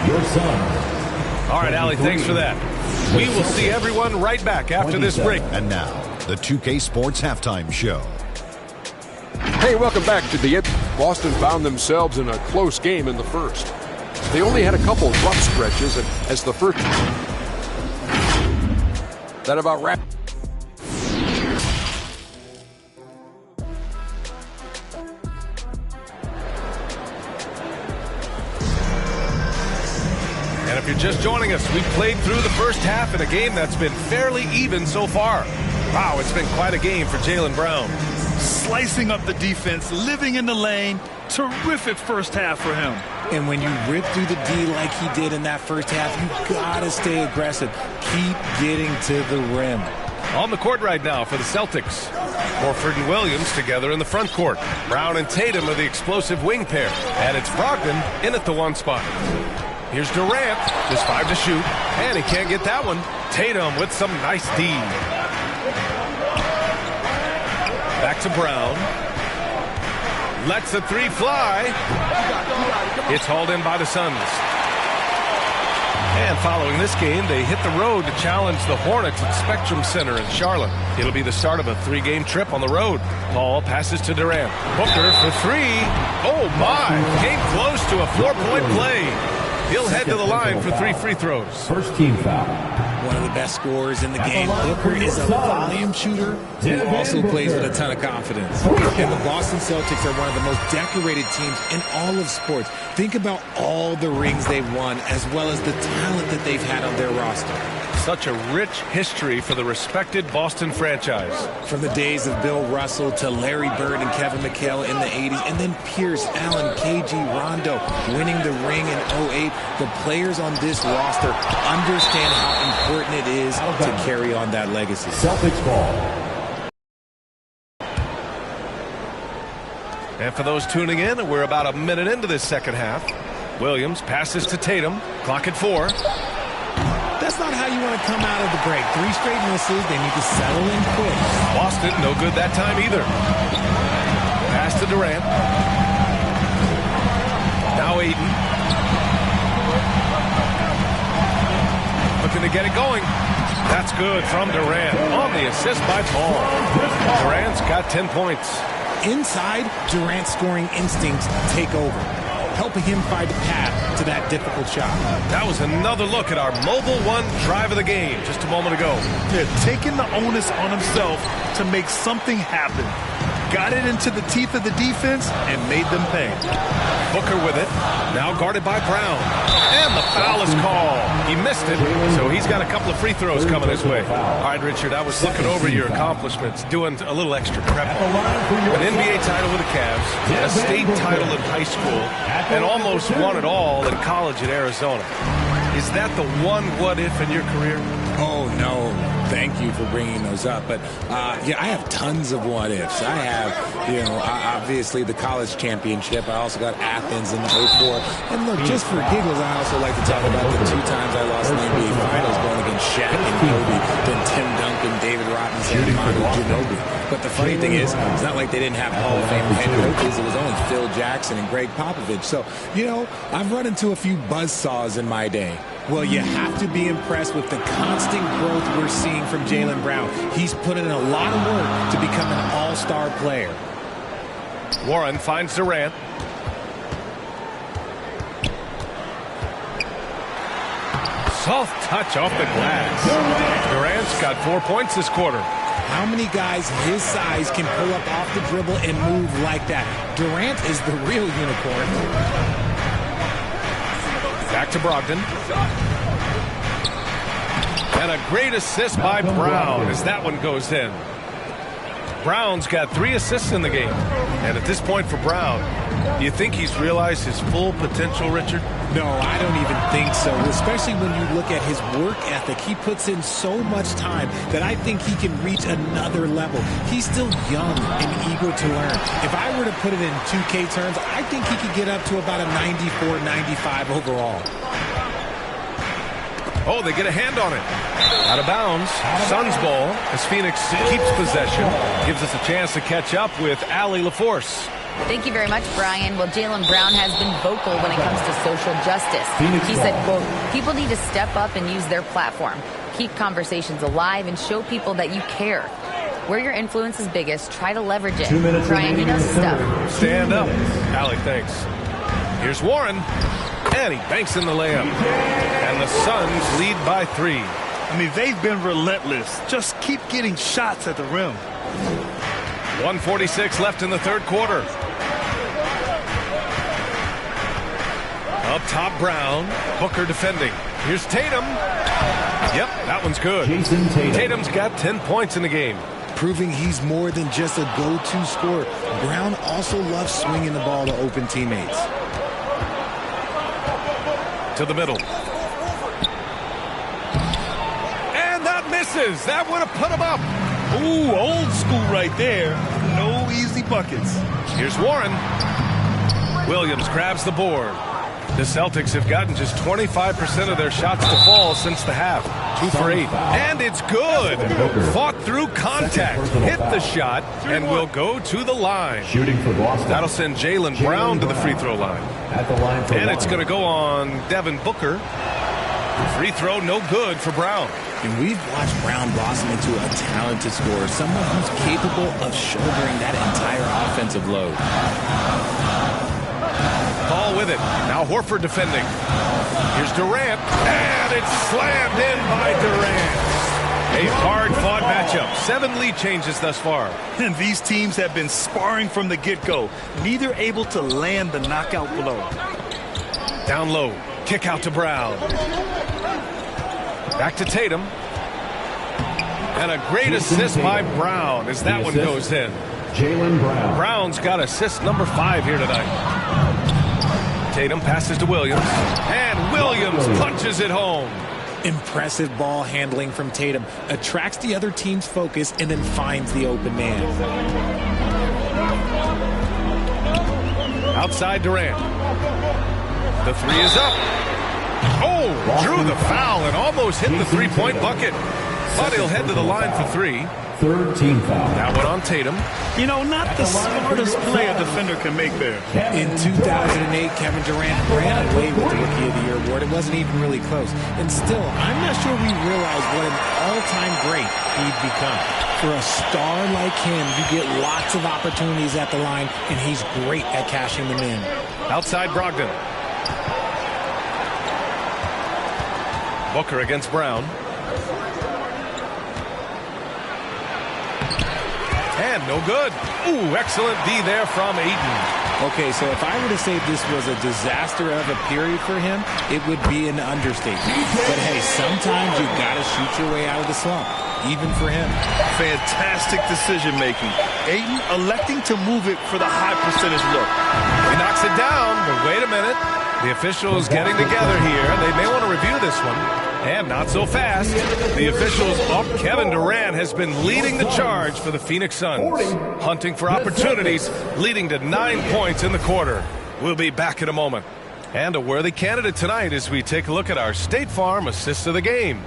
Your son. All right, Allie, thanks for that. We will see everyone right back after this break. And now, the 2K Sports Halftime Show. Hey, welcome back to the end. Boston found themselves in a close game in the first. They only had a couple rough stretches, and as the first... That about wrapped. And if you're just joining us, we played through the first half in a game that's been fairly even so far. Wow, it's been quite a game for Jaylen Brown. Slicing up the defense, living in the lane. Terrific first half for him. And when you rip through the D like he did in that first half, you gotta stay aggressive. Keep getting to the rim. On the court right now for the Celtics. Horford and Williams together in the front court. Brown and Tatum are the explosive wing pair. And it's Brogdon in at the one spot. Here's Durant, just 5 to shoot, and he can't get that one. Tatum with some nice D. Back to Brown. Lets the three fly. It's hauled in by the Suns. And following this game, they hit the road to challenge the Hornets at Spectrum Center in Charlotte. It'll be the start of a 3-game trip on the road. Paul passes to Durant. Booker for 3. Oh my, came close to a 4-point play. He'll head to the line for 3 free throws. First team foul. One of the best scorers in the game. Booker is a volume shooter who also plays with a ton of confidence. And the Boston Celtics are one of the most decorated teams in all of sports. Think about all the rings they've won, as well as the talent that they've had on their roster. Such a rich history for the respected Boston franchise. From the days of Bill Russell to Larry Bird and Kevin McHale in the 80s, and then Pierce, Allen, KG, Rondo winning the ring in 08. The players on this roster understand how important it is to carry on that legacy. Celtics ball. And for those tuning in, we're about a minute into this second half. Williams passes to Tatum. Clock at 4. That's not how you want to come out of the break. 3 straight misses. They need to settle in quick. Boston, no good that time either. Pass to Durant. Now Ayton. Looking to get it going. That's good from Durant on the assist by Paul. Durant's got 10 points. Inside, Durant's scoring instincts take over, helping him find a path to that difficult shot. That was another look at our Mobile One drive of the game just a moment ago. Yeah, taking the onus on himself to make something happen. Got it into the teeth of the defense and made them pay. Booker with it. Now guarded by Brown. And the foul is called. He missed it, so he's got a couple of free throws coming his way. All right, Richard, I was looking over your accomplishments, doing a little extra prep. An NBA title with the Cavs, a state title in high school, and almost won it all in college at Arizona. Is that the one what-if in your career? Oh, no. Thank you for bringing those up. But, yeah, I have tons of what-ifs. I have, obviously the college championship. I also got Athens in 04. And, look, just for giggles, I also like to talk about the 2 times I lost in the NBA Finals going against Shaq and Kobe, then Tim Duncan, David Robinson, and Manu Ginobili. But the funny thing is, it's not like they didn't have Hall of Fame head coaches. It was only Phil Jackson and Greg Popovich. So, I've run into a few buzzsaws in my day. Well, you have to be impressed with the constant growth we're seeing from Jaylen Brown. He's put in a lot of work to become an all-star player. Warren finds Durant. Soft touch off the glass. Durant's got 4 points this quarter. How many guys his size can pull up off the dribble and move like that? Durant is the real unicorn. Back to Brogdon. And a great assist by Brown as that one goes in. Brown's got 3 assists in the game. And at this point for Brown, do you think he's realized his full potential, Richard? No, I don't even think so, especially when you look at his work ethic. He puts in so much time that I think he can reach another level. He's still young and eager to learn. If I were to put it in 2K terms, I think he could get up to about a 94, 95 overall. Oh, they get a hand on it. Out of bounds. Suns ball as Phoenix keeps possession. Gives us a chance to catch up with Allie LaForce. Thank you very much, Brian. Well, Jaylen Brown has been vocal when it comes to social justice. He said, quote, people need to step up and use their platform. Keep conversations alive and show people that you care. Where your influence is biggest, try to leverage it. Brian, he knows his stuff. Stand up. Allie, thanks. Here's Warren. And he banks in the layup. And the Suns lead by 3. I mean, they've been relentless. Just keep getting shots at the rim. 1:46 left in the third quarter. Up top, Brown. Booker defending. Here's Tatum. Yep, that one's good. Jason Tatum. Tatum's got 10 points in the game. Proving he's more than just a go-to scorer. Brown also loves swinging the ball to open teammates. To the middle. And that misses. That would have put him up. Ooh, old school right there. No easy buckets. Here's Warren. Williams grabs the board. The Celtics have gotten just 25% of their shots to fall since the half. 2 for 8. And it's good. Fought through contact. Hit the shot and will go to the line. Shooting for Boston. That'll send Jaylen Brown to the free throw line. At the line for and it's going to go on Devin Booker. Free throw no good for Brown. And we've watched Brown blossom into a talented scorer, someone who's capable of shouldering that entire offensive load. Ball with it. Now Horford defending. Here's Durant. And it's slammed in by Durant. A hard-fought matchup. 7 lead changes thus far. And these teams have been sparring from the get-go. Neither able to land the knockout blow. Down low. Kick out to Brown. Back to Tatum. And a great assist by Brown as that one goes in. Jaylen Brown. Brown's got assist number 5 here tonight. Tatum passes to Williams. And Williams punches it home. Impressive ball handling from Tatum. Attracts the other team's focus and then finds the open man. Outside Durant. The 3 is up. Oh, drew the foul and almost hit the 3-point bucket. But he'll head to the line for 3. Third team foul. That one on Tatum. You know, not the smartest play a defender can make there. In 2008, Kevin Durant ran away with the Rookie of the Year award. It wasn't even really close. And still, I'm not sure we realize what an all-time great he'd become. For a star like him, you get lots of opportunities at the line, and he's great at cashing them in. Outside Brogdon. Booker against Brown. And no good. Ooh, excellent D there from Ayton. Okay, so if I were to say this was a disaster of a period for him, it would be an understatement. But hey, sometimes you got to shoot your way out of the slump, even for him. Fantastic decision-making. Ayton electing to move it for the high percentage look. He knocks it down, but wait a minute. The officials getting together here. They may want to review this one. And not so fast. The officials up. Kevin Durant has been leading the charge for the Phoenix Suns. Hunting for opportunities, leading to 9 points in the quarter. We'll be back in a moment. And a worthy candidate tonight as we take a look at our State Farm Assist of the Game.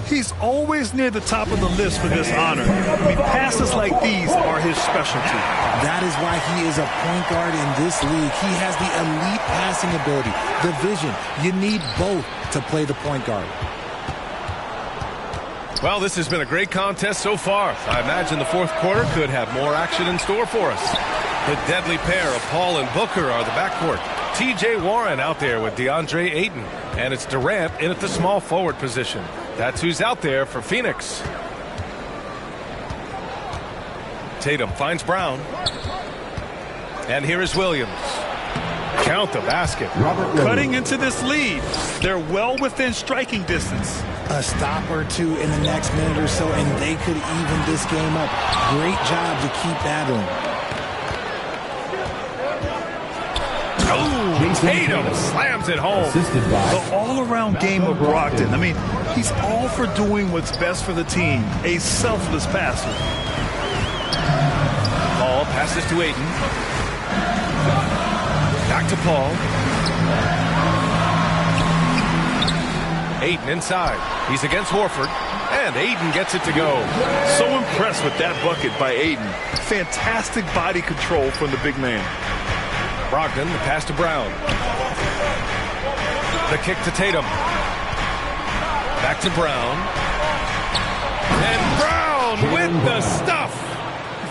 He's always near the top of the list for this honor. I mean, passes like these are his specialty. That is why he is a point guard in this league. He has the elite passing ability, the vision. You need both to play the point guard. Well, this has been a great contest so far. I imagine the fourth quarter could have more action in store for us. The deadly pair of Paul and Booker are the backcourt. T.J. Warren out there with DeAndre Ayton. And it's Durant in at the small forward position. That's who's out there for Phoenix. Tatum finds Brown. And here is Williams. Count the basket. Cutting into this lead. They're well within striking distance. A stop or two in the next minute or so, and they could even this game up. Great job to keep battling. Oh, Tatum slams it home. The all-around game of Brogdon. I mean, he's all for doing what's best for the team. A selfless passer. Paul passes to Ayton. Back to Paul. Ayton inside. He's against Horford. And Ayton gets it to go. So impressed with that bucket by Ayton. Fantastic body control from the big man. Brogdon, the pass to Brown. The kick to Tatum. Back to Brown. And Brown with the stuff.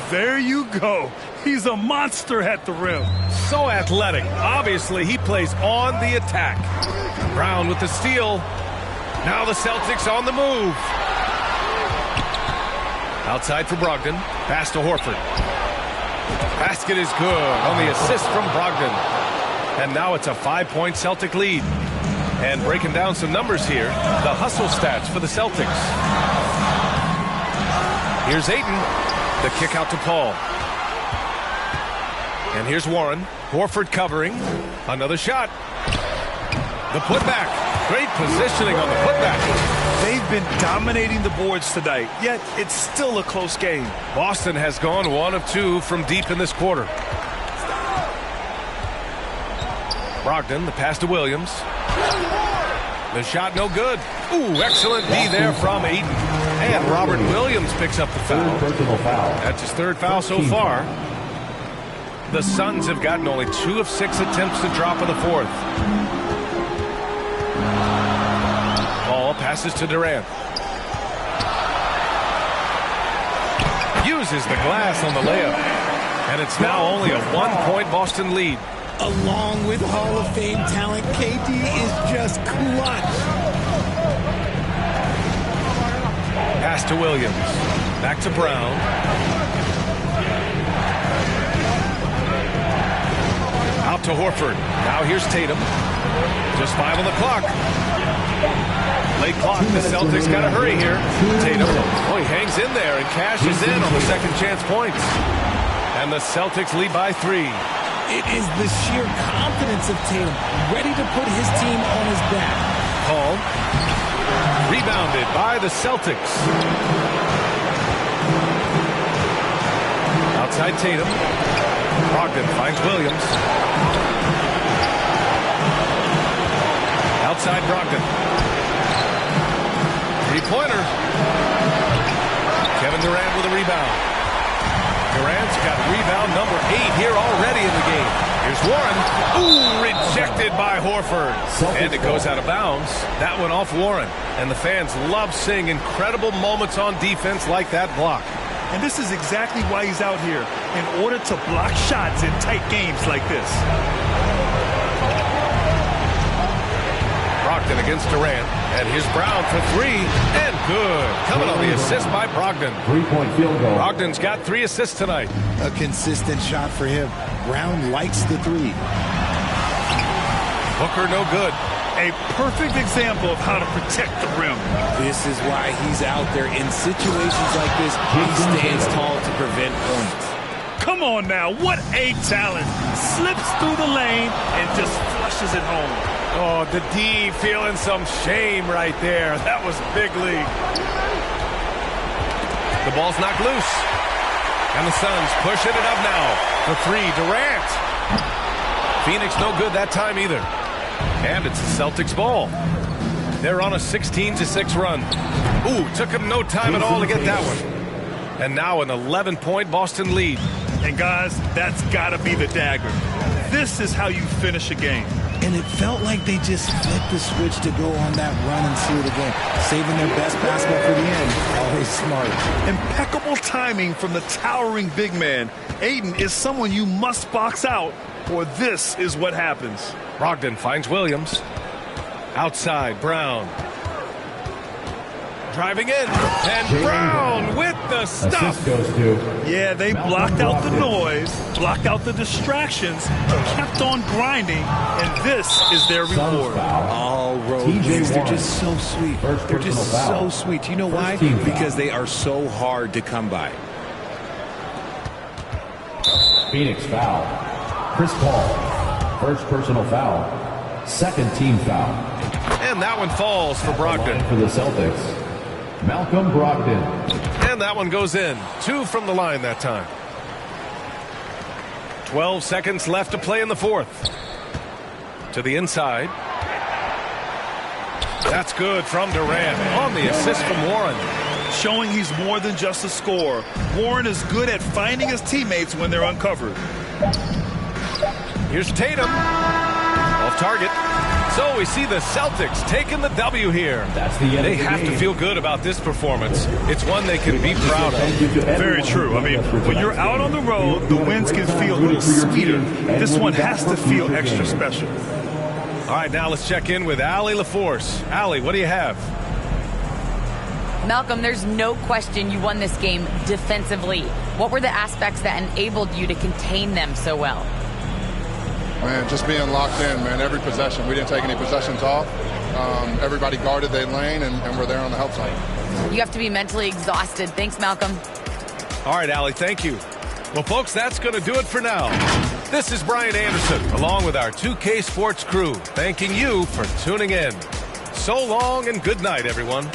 There you go. He's a monster at the rim. So athletic. Obviously, he plays on the attack. Brown with the steal. Now the Celtics on the move. Outside for Brogdon. Pass to Horford. Basket is good on the assist from Brogdon. And now it's a 5-point Celtic lead. And breaking down some numbers here, the hustle stats for the Celtics. Here's Ayton. The kick out to Paul. And here's Warren. Horford covering. Another shot. The putback. Great positioning on the putback. They've been dominating the boards tonight, yet it's still a close game. Boston has gone 1 of 2 from deep in this quarter. Brogdon, the pass to Williams. The shot no good. Ooh, excellent D there from Ayton. And Robert Williams picks up the foul. That's his 3rd foul so far. The Suns have gotten only 2 of 6 attempts to drop in the 4th. Ball passes to Durant. Uses the glass on the layup. And it's now only a 1-point Boston lead. Along with Hall of Fame talent, KD is just clutch. Pass to Williams. Back to Brown. Out to Horford. Now here's Tatum. Just 5 on the clock. Late clock. The Celtics got to hurry here. Tatum. Oh, he hangs in there and cashes in on the second chance points. And the Celtics lead by 3. It is the sheer confidence of Tatum, ready to put his team on his back. Paul. Rebounded by the Celtics. Outside Tatum. Brogdon finds Williams. Outside Brogdon. 3-pointer. Kevin Durant with a rebound. Durant's got rebound number 8 here already in the game. Here's Warren. Ooh, rejected by Horford. And it goes out of bounds. That went off Warren. And the fans love seeing incredible moments on defense like that block. And this is exactly why he's out here, in order to block shots in tight games like this. Brogdon against Durant. And here's Brown for 3. And good. Coming on the assist by Brogdon. 3-point field goal. Brogdon's got 3 assists tonight. A consistent shot for him. Brown likes the 3. Booker no good. A perfect example of how to protect the rim. This is why he's out there in situations like this. He stands tall to prevent points. Come on now, what a talent. Slips through the lane and just flushes it home. Oh, the D feeling some shame right there. That was big league. The ball's knocked loose. And the Suns pushing it up now for 3. Durant. Phoenix no good that time either. And it's the Celtics ball. They're on a 16-6 run. Ooh, took them no time at all to get that one. And now an 11-point Boston lead. And guys, that's got to be the dagger. This is how you finish a game. And it felt like they just flipped the switch to go on that run and seal the game. Saving their best basketball for the end. Always smart. Impeccable timing from the towering big man. Ayton is someone you must box out, or this is what happens. Brogdon finds Williams. Outside, Brown. Driving in, and Brown with the stop. Assist goes to. Yeah, they blocked out the noise, blocked out the distractions, kept on grinding, and this is their reward. All road wins. They're just so sweet. They're just so sweet. You know why? Because they are so hard to come by. Phoenix foul. Chris Paul. First personal foul. Second team foul. And that one falls for Brogdon. For the Celtics, Malcolm Brogdon. And that one goes in. 2 from the line that time. 12 seconds left to play in the fourth. To the inside. That's good from Durant on the assist from Warren. Showing he's more than just a scorer. Warren is good at finding his teammates when they're uncovered. Here's Tatum. Off target. So we see the Celtics taking the W here. That's the end they of the have game. to feel good about this performance. It's one they can be proud of. Very true. I mean, when you're out on the road, the wins can feel a little sweeter. This one has to feel extra special. All right, now let's check in with Allie LaForce. Allie, what do you have? Malcolm, there's no question you won this game defensively. What were the aspects that enabled you to contain them so well? Man, just being locked in, man, every possession. We didn't take any possessions off. Everybody guarded their lane, and we're there on the help side. You have to be mentally exhausted. Thanks, Malcolm. All right, Allie, thank you. Well, folks, that's going to do it for now. This is Brian Anderson, along with our 2K Sports crew, thanking you for tuning in. So long and good night, everyone.